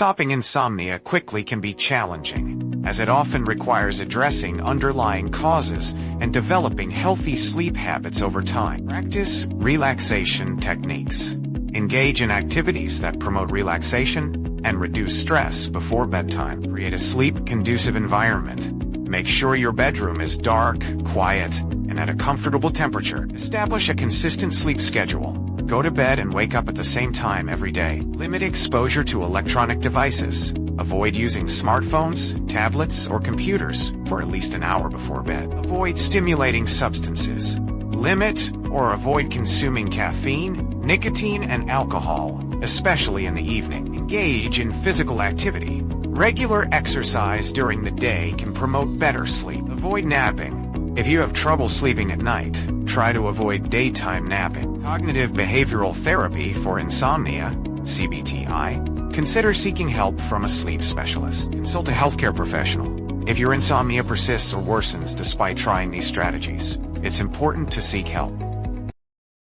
Stopping insomnia quickly can be challenging, as it often requires addressing underlying causes and developing healthy sleep habits over time. Practice relaxation techniques. Engage in activities that promote relaxation and reduce stress before bedtime. Create a sleep-conducive environment. Make sure your bedroom is dark, quiet, and at a comfortable temperature. Establish a consistent sleep schedule. Go to bed and wake up at the same time every day. Limit exposure to electronic devices. Avoid using smartphones, tablets, or computers for at least an hour before bed. Avoid stimulating substances. Limit or avoid consuming caffeine, nicotine, and alcohol, especially in the evening. Engage in physical activity. Regular exercise during the day can promote better sleep. Avoid napping. If you have trouble sleeping at night, try to avoid daytime napping. Cognitive behavioral therapy for insomnia, CBTI. Consider seeking help from a sleep specialist. Consult a healthcare professional. If your insomnia persists or worsens despite trying these strategies, it's important to seek help.